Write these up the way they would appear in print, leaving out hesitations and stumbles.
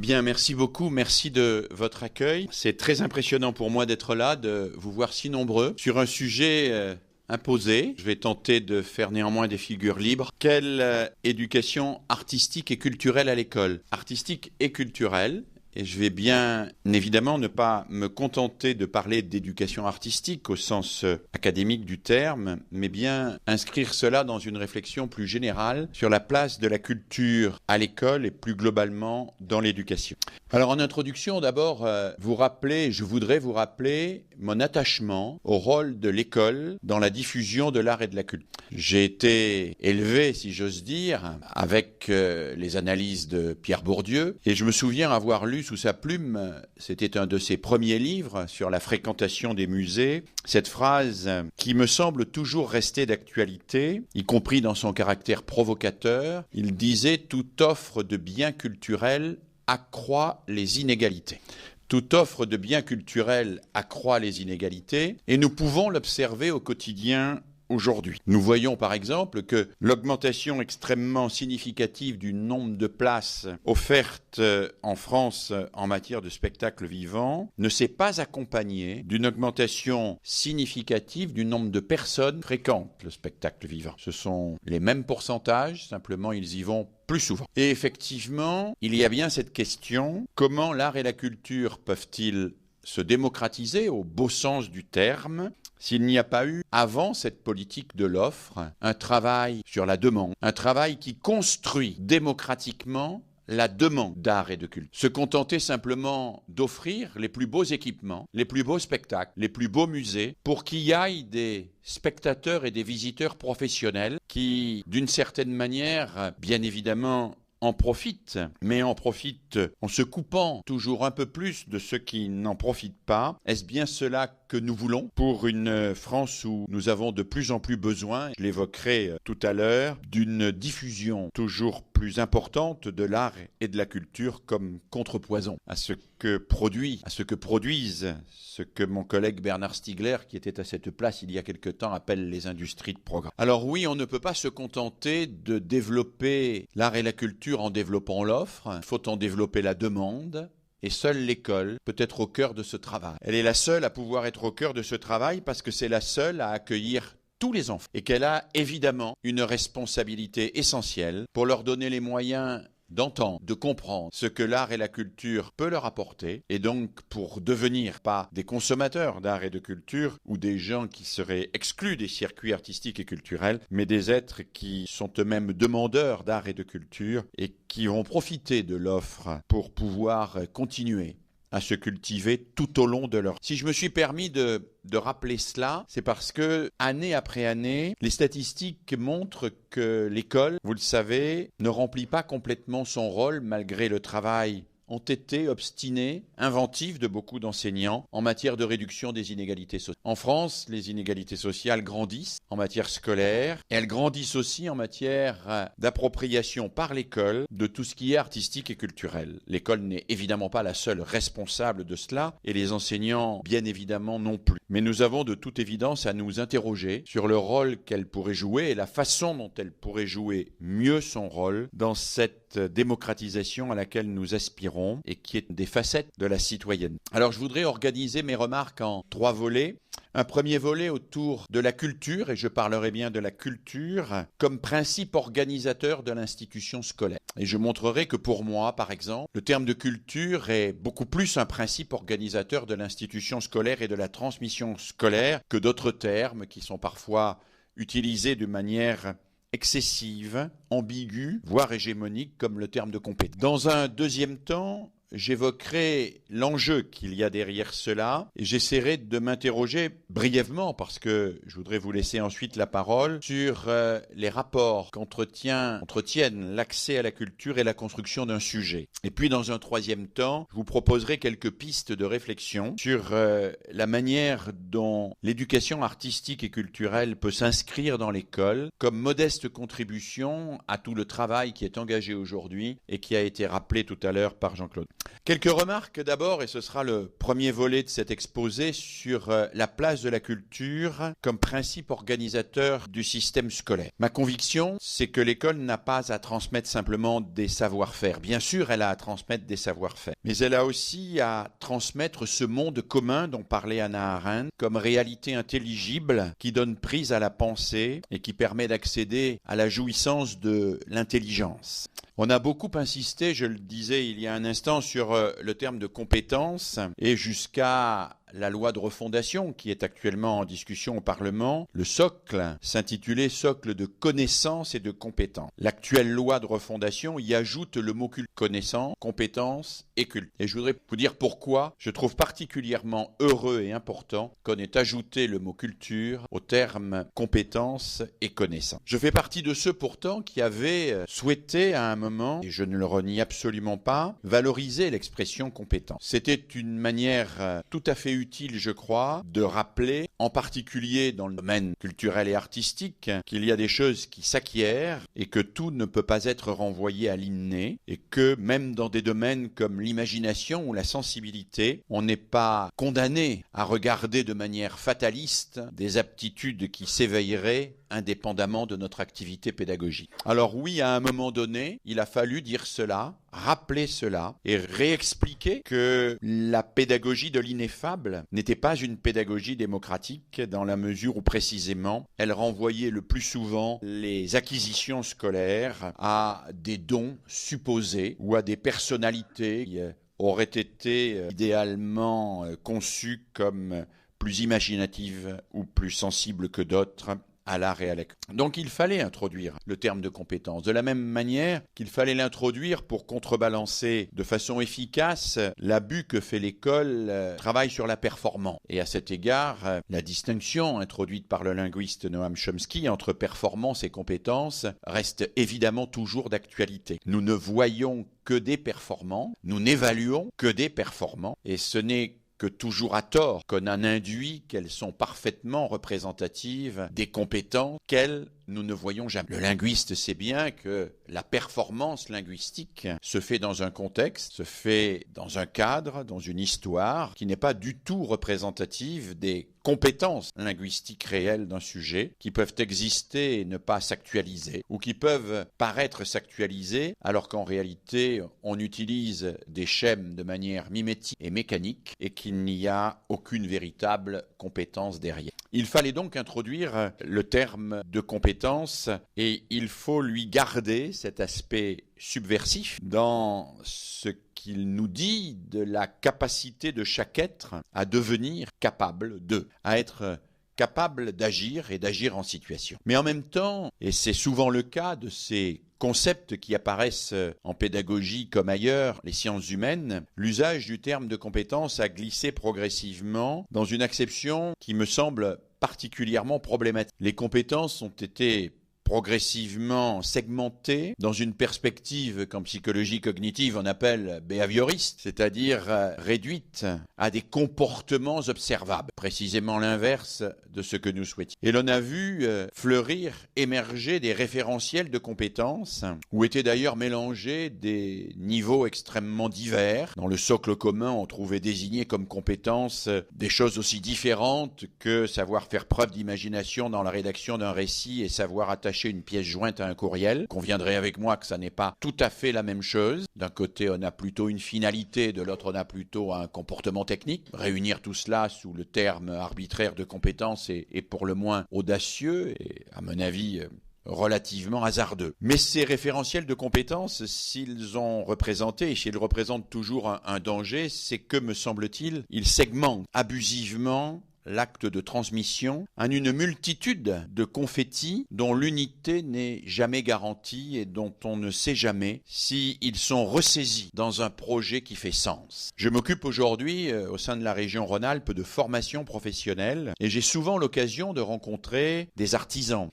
Bien, merci beaucoup, merci de votre accueil. C'est très impressionnant pour moi d'être là, de vous voir si nombreux sur un sujet imposé. Je vais tenter de faire néanmoins des figures libres. Quelle éducation artistique et culturelle à l'école? Artistique et culturelle. Et je vais bien évidemment ne pas me contenter de parler d'éducation artistique au sens académique du terme, mais bien inscrire cela dans une réflexion plus générale sur la place de la culture à l'école et plus globalement dans l'éducation. Alors en introduction, d'abord, je voudrais vous rappeler mon attachement au rôle de l'école dans la diffusion de l'art et de la culture. J'ai été élevé, si j'ose dire, avec les analyses de Pierre Bourdieu, et je me souviens avoir lu sous sa plume, c'était un de ses premiers livres sur la fréquentation des musées, cette phrase qui me semble toujours rester d'actualité, y compris dans son caractère provocateur. Il disait « Toute offre de biens culturels accroît les inégalités ». Toute offre de biens culturels accroît les inégalités, et nous pouvons l'observer au quotidien aujourd'hui. Nous voyons par exemple que l'augmentation extrêmement significative du nombre de places offertes en France en matière de spectacle vivant ne s'est pas accompagnée d'une augmentation significative du nombre de personnes qui fréquentent le spectacle vivant. Ce sont les mêmes pourcentages, simplement ils y vont plus souvent. Et effectivement, il y a bien cette question, comment l'art et la culture peuvent-ils se démocratiser au beau sens du terme s'il n'y a pas eu, avant cette politique de l'offre, un travail sur la demande, un travail qui construit démocratiquement la demande d'art et de culture. Se contenter simplement d'offrir les plus beaux équipements, les plus beaux spectacles, les plus beaux musées, pour qu'il y aille des spectateurs et des visiteurs professionnels qui, d'une certaine manière, bien évidemment, en profitent, mais en profitent en se coupant toujours un peu plus de ceux qui n'en profitent pas. Est-ce bien cela que nous voulons pour une France où nous avons de plus en plus besoin, je l'évoquerai tout à l'heure, d'une diffusion toujours plus importante de l'art et de la culture comme contrepoison à ce que produisent ce que mon collègue Bernard Stiegler, qui était à cette place il y a quelque temps, appelle les industries de programme. Alors oui, on ne peut pas se contenter de développer l'art et la culture en développant l'offre, il faut en développer la demande. Et seule l'école peut être au cœur de ce travail. Elle est la seule à pouvoir être au cœur de ce travail parce que c'est la seule à accueillir tous les enfants et qu'elle a évidemment une responsabilité essentielle pour leur donner les moyens d'entendre, de comprendre ce que l'art et la culture peut leur apporter et donc pour devenir pas des consommateurs d'art et de culture ou des gens qui seraient exclus des circuits artistiques et culturels, mais des êtres qui sont eux-mêmes demandeurs d'art et de culture et qui vont profiter de l'offre pour pouvoir continuer à se cultiver tout au long de leur... Si je me suis permis de rappeler cela, c'est parce que, année après année, les statistiques montrent que l'école, vous le savez, ne remplit pas complètement son rôle malgré le travail entêté, obstiné, inventif de beaucoup d'enseignants en matière de réduction des inégalités sociales. En France, les inégalités sociales grandissent en matière scolaire et elles grandissent aussi en matière d'appropriation par l'école de tout ce qui est artistique et culturel. L'école n'est évidemment pas la seule responsable de cela et les enseignants, bien évidemment, non plus. Mais nous avons de toute évidence à nous interroger sur le rôle qu'elle pourrait jouer et la façon dont elle pourrait jouer mieux son rôle dans cette démocratisation à laquelle nous aspirons et qui est des facettes de la citoyenneté. Alors je voudrais organiser mes remarques en 3 volets. Un premier volet autour de la culture, et je parlerai bien de la culture, comme principe organisateur de l'institution scolaire. Et je montrerai que pour moi, par exemple, le terme de culture est beaucoup plus un principe organisateur de l'institution scolaire et de la transmission scolaire que d'autres termes qui sont parfois utilisés de manière excessive, ambiguë, voire hégémonique, comme le terme de compétence. Dans un deuxième temps, j'évoquerai l'enjeu qu'il y a derrière cela et j'essaierai de m'interroger brièvement, parce que je voudrais vous laisser ensuite la parole, sur les rapports qu'entretiennent l'accès à la culture et la construction d'un sujet. Et puis dans un troisième temps, je vous proposerai quelques pistes de réflexion sur la manière dont l'éducation artistique et culturelle peut s'inscrire dans l'école comme modeste contribution à tout le travail qui est engagé aujourd'hui et qui a été rappelé tout à l'heure par Jean-Claude. Quelques remarques d'abord, et ce sera le premier volet de cet exposé, sur la place de la culture comme principe organisateur du système scolaire. Ma conviction, c'est que l'école n'a pas à transmettre simplement des savoir-faire. Bien sûr, elle a à transmettre des savoir-faire, mais elle a aussi à transmettre ce monde commun dont parlait Hannah Arendt comme réalité intelligible qui donne prise à la pensée et qui permet d'accéder à la jouissance de l'intelligence. On a beaucoup insisté, je le disais il y a un instant, sur le terme de compétence et jusqu'à la loi de refondation qui est actuellement en discussion au Parlement, le socle s'intitulait socle de connaissances et de compétences. L'actuelle loi de refondation y ajoute le mot culte, connaissance, compétence et culte. Et je voudrais vous dire pourquoi je trouve particulièrement heureux et important qu'on ait ajouté le mot culture au terme compétence et connaissance. Je fais partie de ceux pourtant qui avaient souhaité à un moment, et je ne le renie absolument pas, valoriser l'expression compétence. C'était une manière tout à fait utile, je crois, de rappeler, en particulier dans le domaine culturel et artistique, qu'il y a des choses qui s'acquièrent et que tout ne peut pas être renvoyé à l'inné et que même dans des domaines comme l'imagination ou la sensibilité, on n'est pas condamné à regarder de manière fataliste des aptitudes qui s'éveilleraient indépendamment de notre activité pédagogique. Alors oui, à un moment donné, il a fallu dire cela, rappeler cela et réexpliquer que la pédagogie de l'ineffable n'était pas une pédagogie démocratique dans la mesure où précisément elle renvoyait le plus souvent les acquisitions scolaires à des dons supposés ou à des personnalités qui auraient été idéalement conçues comme plus imaginatives ou plus sensibles que d'autres à l'art et à l'école. Donc il fallait introduire le terme de compétence, de la même manière qu'il fallait l'introduire pour contrebalancer de façon efficace l'abus que fait l'école travail sur la performance. Et à cet égard, la distinction introduite par le linguiste Noam Chomsky entre performance et compétence reste évidemment toujours d'actualité. Nous ne voyons que des performants, nous n'évaluons que des performants, et ce n'est que toujours à tort qu'on en induit qu'elles sont parfaitement représentatives des compétences qu'elles nous ne voyons jamais. Le linguiste sait bien que la performance linguistique se fait dans un contexte, se fait dans un cadre, dans une histoire qui n'est pas du tout représentative des compétences linguistiques réelles d'un sujet qui peuvent exister et ne pas s'actualiser ou qui peuvent paraître s'actualiser alors qu'en réalité on utilise des schèmes de manière mimétique et mécanique et qu'il n'y a aucune véritable compétence derrière. Il fallait donc introduire le terme de compétence et il faut lui garder cet aspect subversif dans ce qu'il nous dit de la capacité de chaque être à devenir capable de, à être capable d'agir et d'agir en situation. Mais en même temps, et c'est souvent le cas de ces concepts qui apparaissent en pédagogie comme ailleurs, les sciences humaines, l'usage du terme de compétence a glissé progressivement dans une acception qui me semble particulièrement problématique. Les compétences ont été progressivement segmentées dans une perspective qu'en psychologie cognitive on appelle behavioriste, c'est-à-dire réduite à des comportements observables, précisément l'inverse de ce que nous souhaitions. Et l'on a vu fleurir, émerger des référentiels de compétences où étaient d'ailleurs mélangés des niveaux extrêmement divers. Dans le socle commun, on trouvait désigné comme compétences des choses aussi différentes que savoir faire preuve d'imagination dans la rédaction d'un récit et savoir attacher une pièce jointe à un courriel. Conviendrez avec moi que ça n'est pas tout à fait la même chose. D'un côté, on a plutôt une finalité, de l'autre, on a plutôt un comportement technique. Réunir tout cela sous le terme arbitraire de compétence est pour le moins audacieux et, à mon avis, relativement hasardeux. Mais ces référentiels de compétences, s'ils ont représenté, et s'ils représentent toujours un danger, c'est que, me semble-t-il, ils segmentent abusivement l'acte de transmission en une multitude de confettis dont l'unité n'est jamais garantie et dont on ne sait jamais s'ils sont ressaisis dans un projet qui fait sens. Je m'occupe aujourd'hui, au sein de la région Rhône-Alpes, de formation professionnelle et j'ai souvent l'occasion de rencontrer des artisans,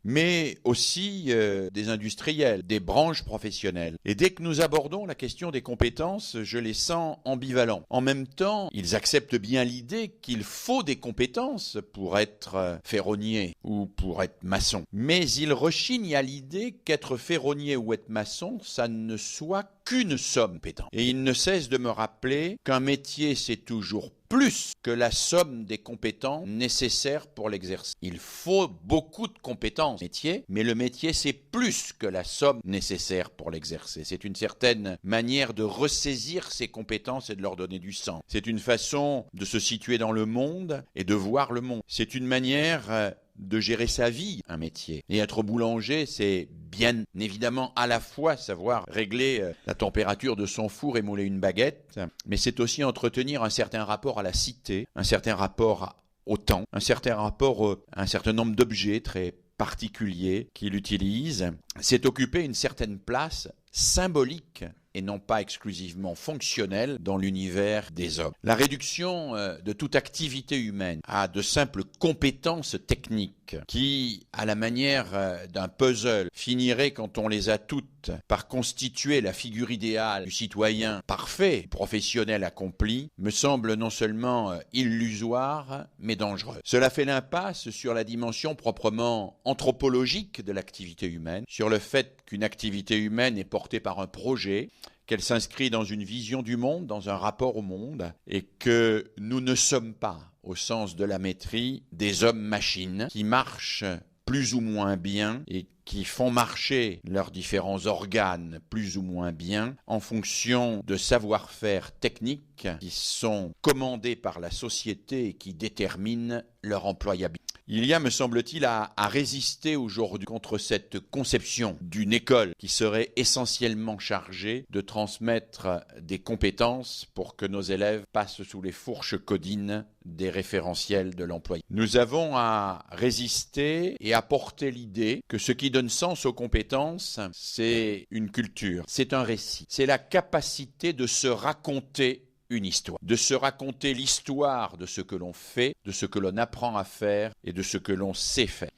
mais aussi des industriels, des branches professionnelles. Et dès que nous abordons la question des compétences, je les sens ambivalents. En même temps, ils acceptent bien l'idée qu'il faut des compétences pour être ferronnier ou pour être maçon. Mais ils rechignent à l'idée qu'être ferronnier ou être maçon, ça ne soit qu'une somme compétente. Et ils ne cessent de me rappeler qu'un métier, c'est toujours plus que la somme des compétences nécessaires pour l'exercice. Il faut beaucoup de compétences au métier, mais le métier, c'est plus que la somme nécessaire pour l'exercer. C'est une certaine manière de ressaisir ces compétences et de leur donner du sens. C'est une façon de se situer dans le monde et de voir le monde. C'est une manière de gérer sa vie, un métier. Et être boulanger, c'est bien évidemment à la fois savoir régler la température de son four et mouler une baguette, mais c'est aussi entretenir un certain rapport à la cité, un certain rapport au temps, un certain rapport à un certain nombre d'objets très particuliers qu'il utilise. C'est occuper une certaine place symbolique et non pas exclusivement fonctionnelle dans l'univers des hommes. La réduction de toute activité humaine à de simples compétences techniques qui, à la manière d'un puzzle, finiraient, quand on les a toutes, par constituer la figure idéale du citoyen parfait, professionnel accompli, me semble non seulement illusoire, mais dangereux. Cela fait l'impasse sur la dimension proprement anthropologique de l'activité humaine, sur le fait qu'une activité humaine est portée par un projet, qu'elle s'inscrit dans une vision du monde, dans un rapport au monde, et que nous ne sommes pas, au sens de la maîtrise, des hommes-machines qui marchent plus ou moins bien et qui font marcher leurs différents organes plus ou moins bien en fonction de savoir-faire techniques qui sont commandés par la société et qui déterminent leur employabilité. Il y a, me semble-t-il, à résister aujourd'hui contre cette conception d'une école qui serait essentiellement chargée de transmettre des compétences pour que nos élèves passent sous les fourches codines des référentiels de l'employé. Nous avons à résister et à porter l'idée que ce qui donne sens aux compétences, c'est une culture, c'est un récit, c'est la capacité de se raconter une histoire, de se raconter l'histoire de ce que l'on fait, de ce que l'on apprend à faire et de ce que l'on sait faire.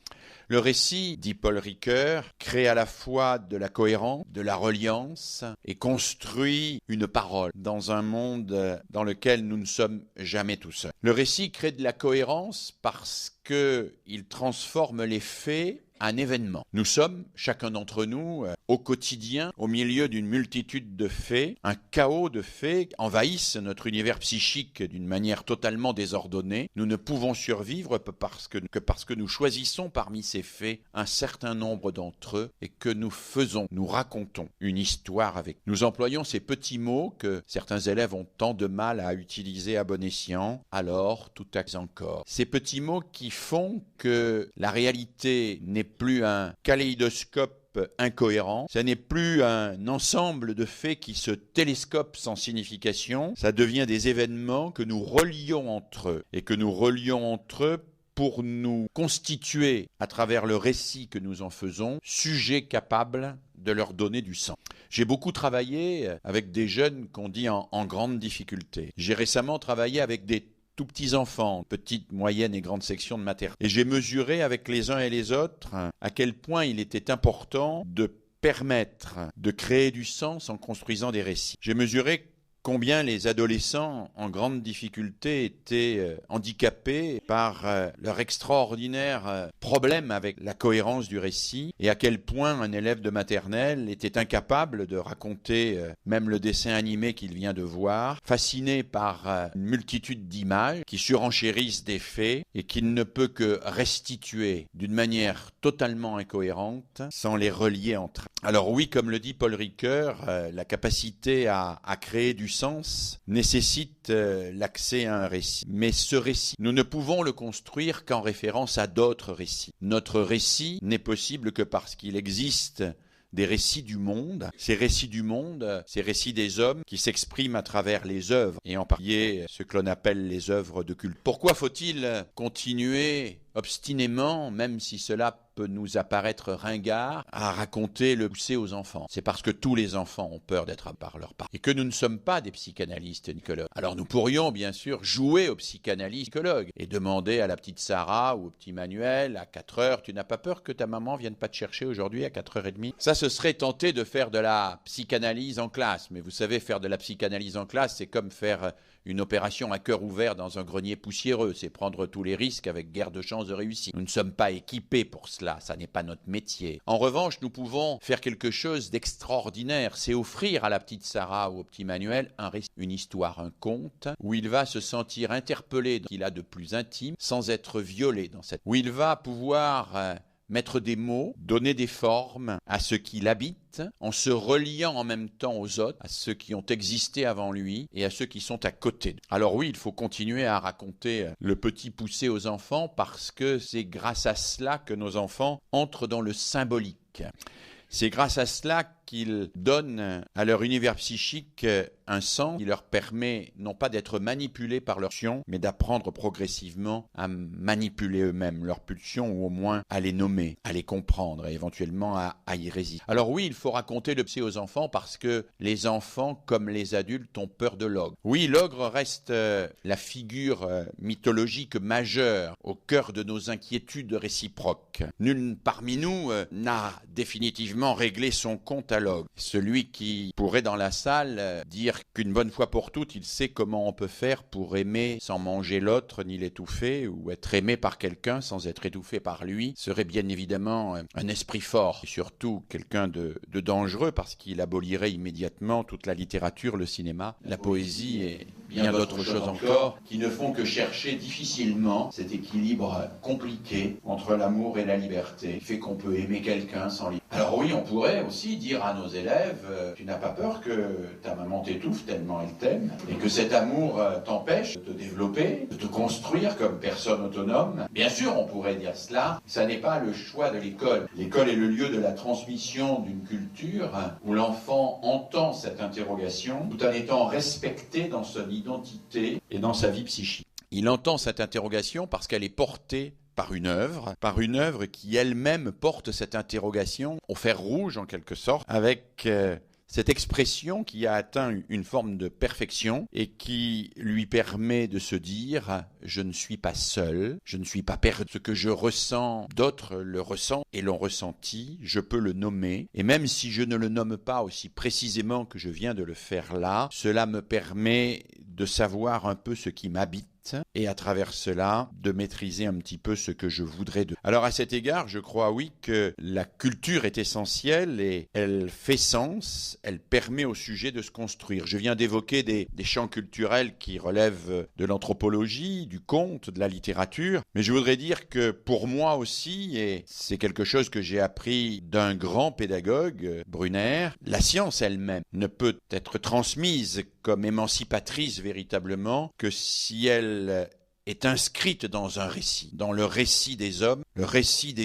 Le récit, dit Paul Ricoeur, crée à la fois de la cohérence, de la reliance et construit une parole dans un monde dans lequel nous ne sommes jamais tout seuls. Le récit crée de la cohérence parce qu'il transforme les faits en événements. Nous sommes, chacun d'entre nous, au quotidien, au milieu d'une multitude de faits, un chaos de faits envahissent notre univers psychique d'une manière totalement désordonnée. Nous ne pouvons survivre que parce que nous choisissons parmi ces faits un certain nombre d'entre eux et que nous racontons une histoire avec. Nous employons ces petits mots que certains élèves ont tant de mal à utiliser à bon escient, alors, tout à encore. Ces petits mots qui font que la réalité n'est plus un kaléidoscope incohérent, ça n'est plus un ensemble de faits qui se télescopent sans signification, ça devient des événements que nous relions entre eux et que nous relions entre eux pour nous constituer, à travers le récit que nous en faisons, sujets capables de leur donner du sens. J'ai beaucoup travaillé avec des jeunes qu'on dit en grande difficulté. J'ai récemment travaillé avec des tout petits enfants, petites, moyennes et grandes sections de maternelle. Et j'ai mesuré avec les uns et les autres à quel point il était important de permettre de créer du sens en construisant des récits. J'ai mesuré combien les adolescents en grande difficulté étaient handicapés par leur extraordinaire problème avec la cohérence du récit et à quel point un élève de maternelle était incapable de raconter même le dessin animé qu'il vient de voir, fasciné par une multitude d'images qui surenchérissent des faits et qu'il ne peut que restituer d'une manière totalement incohérente sans les relier entre eux. Alors oui, comme le dit Paul Ricoeur, la capacité à créer du sens nécessite l'accès à un récit. Mais ce récit, nous ne pouvons le construire qu'en référence à d'autres récits. Notre récit n'est possible que parce qu'il existe des récits du monde. Ces récits du monde, ces récits des hommes qui s'expriment à travers les œuvres, et en particulier ce que l'on appelle les œuvres de culte. Pourquoi faut-il continuer obstinément, même si cela peut nous apparaître ringard, à raconter le Poussé aux enfants. C'est parce que tous les enfants ont peur d'être par leurs parents et que nous ne sommes pas des psychanalystes psychologues. Alors nous pourrions bien sûr jouer aux psychanalystes psychologues et demander à la petite Sarah ou au petit Manuel à 4 heures, tu n'as pas peur que ta maman vienne pas te chercher aujourd'hui à 4h30? Ça, ce serait tenter de faire de la psychanalyse en classe. Mais vous savez, faire de la psychanalyse en classe, c'est comme faire une opération à cœur ouvert dans un grenier poussiéreux. C'est prendre tous les risques avec guère de chances de réussir. Nous ne sommes pas équipés pour cela. Ça n'est pas notre métier. En revanche, nous pouvons faire quelque chose d'extraordinaire. C'est offrir à la petite Sarah ou au petit Manuel un récit, une histoire, un conte, où il va se sentir interpellé dans ce qu'il a de plus intime, sans être violé dans cette... où il va pouvoir mettre des mots, donner des formes à ce qu'il habite, en se reliant en même temps aux autres, à ceux qui ont existé avant lui et à ceux qui sont à côté. Alors oui, il faut continuer à raconter le Petit Poussé aux enfants parce que c'est grâce à cela que nos enfants entrent dans le symbolique. C'est grâce à cela qu'ils donnent à leur univers psychique un sens qui leur permet non pas d'être manipulés par leurs pulsions, mais d'apprendre progressivement à manipuler eux-mêmes leurs pulsions ou au moins à les nommer, à les comprendre et éventuellement à y résister. Alors oui, il faut raconter le Poussé aux enfants parce que les enfants, comme les adultes, ont peur de l'ogre. Oui, l'ogre reste la figure mythologique majeure au cœur de nos inquiétudes réciproques. Nul parmi nous n'a définitivement réglé son compte à l'ogre. Celui qui pourrait dans la salle dire qu'une bonne fois pour toutes, il sait comment on peut faire pour aimer sans manger l'autre ni l'étouffer, ou être aimé par quelqu'un sans être étouffé par lui, serait bien évidemment un esprit fort, et surtout quelqu'un de dangereux, parce qu'il abolirait immédiatement toute la littérature, le cinéma, la poésie et bien d'autres choses encore, qui ne font que chercher difficilement cet équilibre compliqué entre l'amour et la liberté, qui fait qu'on peut aimer quelqu'un sans liberté. Alors oui, on pourrait aussi dire à nos élèves, tu n'as pas peur que ta maman t'étouffe tellement elle t'aime, et que cet amour t'empêche de te développer, de te construire comme personne autonome. Bien sûr, on pourrait dire cela, ça n'est pas le choix de l'école. L'école est le lieu de la transmission d'une culture où l'enfant entend cette interrogation tout en étant respecté dans son identité et dans sa vie psychique. Il entend cette interrogation parce qu'elle est portée par une œuvre qui elle-même porte cette interrogation au fer rouge en quelque sorte, avec cette expression qui a atteint une forme de perfection et qui lui permet de se dire « je ne suis pas seul, je ne suis pas perdu, ce que je ressens, d'autres le ressentent et l'ont ressenti, je peux le nommer et même si je ne le nomme pas aussi précisément que je viens de le faire là, cela me permet de savoir un peu ce qui m'habite et à travers cela, de maîtriser un petit peu ce que je voudrais de... Alors à cet égard, je crois oui que la culture est essentielle et elle fait sens, elle permet au sujet de se construire. Je viens d'évoquer des champs culturels qui relèvent de l'anthropologie, du conte, de la littérature, mais je voudrais dire que pour moi aussi, et c'est quelque chose que j'ai appris d'un grand pédagogue, Brunner, la science elle-même ne peut être transmise comme émancipatrice véritablement que si elle est inscrite dans un récit, dans le récit des hommes, le récit des